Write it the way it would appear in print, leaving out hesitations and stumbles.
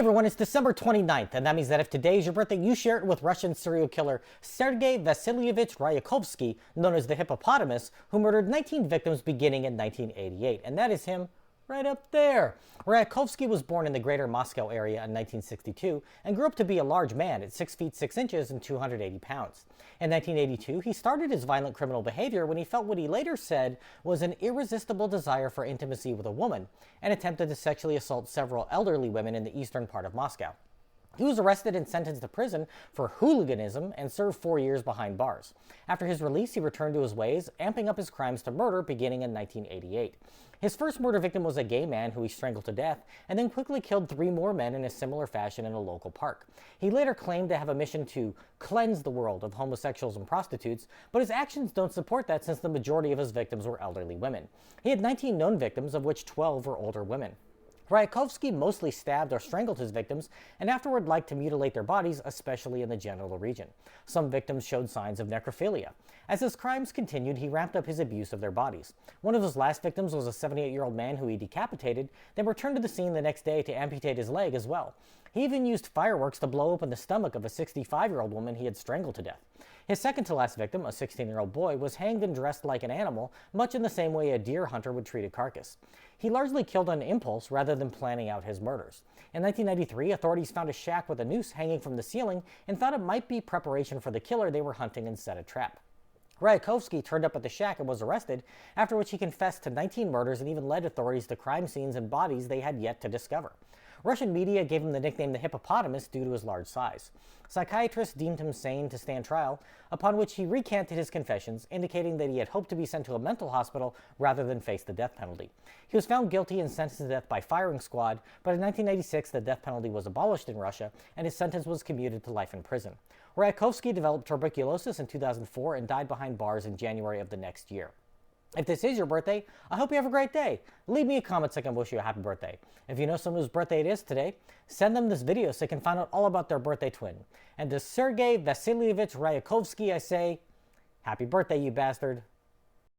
everyone, it's December 29th, and that means that if today is your birthday, you share it with Russian serial killer Sergei Vasilyevich Ryakhovsky, known as the Hippopotamus, who murdered 19 victims beginning in 1988. And that is him right up there. Ryakhovsky was born in the greater Moscow area in 1962 and grew up to be a large man at 6 feet 6 inches and 280 pounds. In 1982, he started his violent criminal behavior when he felt what he later said was an irresistible desire for intimacy with a woman and attempted to sexually assault several elderly women in the eastern part of Moscow. He was arrested and sentenced to prison for hooliganism and served 4 years behind bars. After his release, he returned to his ways, amping up his crimes to murder beginning in 1988. His first murder victim was a gay man who he strangled to death and then quickly killed 3 more men in a similar fashion in a local park. He later claimed to have a mission to cleanse the world of homosexuals and prostitutes, but his actions don't support that since the majority of his victims were elderly women. He had 19 known victims, of which 12 were older women. Ryakhovsky mostly stabbed or strangled his victims and afterward liked to mutilate their bodies, especially in the genital region. Some victims showed signs of necrophilia. As his crimes continued, he ramped up his abuse of their bodies. One of his last victims was a 78-year-old man who he decapitated, then returned to the scene the next day to amputate his leg as well. He even used fireworks to blow open the stomach of a 65-year-old woman he had strangled to death. His second to last victim, a 16-year-old boy, was hanged and dressed like an animal, much in the same way a deer hunter would treat a carcass. He largely killed on impulse rather than planning out his murders. In 1993, authorities found a shack with a noose hanging from the ceiling and thought it might be preparation for the killer they were hunting and set a trap. Ryakhovsky turned up at the shack and was arrested, after which he confessed to 19 murders and even led authorities to crime scenes and bodies they had yet to discover. Russian media gave him the nickname the Hippopotamus due to his large size. Psychiatrists deemed him sane to stand trial, upon which he recanted his confessions, indicating that he had hoped to be sent to a mental hospital rather than face the death penalty. He was found guilty and sentenced to death by firing squad, but in 1996 the death penalty was abolished in Russia and his sentence was commuted to life in prison. Ryakhovsky developed tuberculosis in 2004 and died behind bars in January of the next year. If this is your birthday, I hope you have a great day. Leave me a comment so I can wish you a happy birthday. If you know someone whose birthday it is today, send them this video so they can find out all about their birthday twin. And to Sergei Vasilyevich Ryakhovsky, I say, happy birthday, you bastard.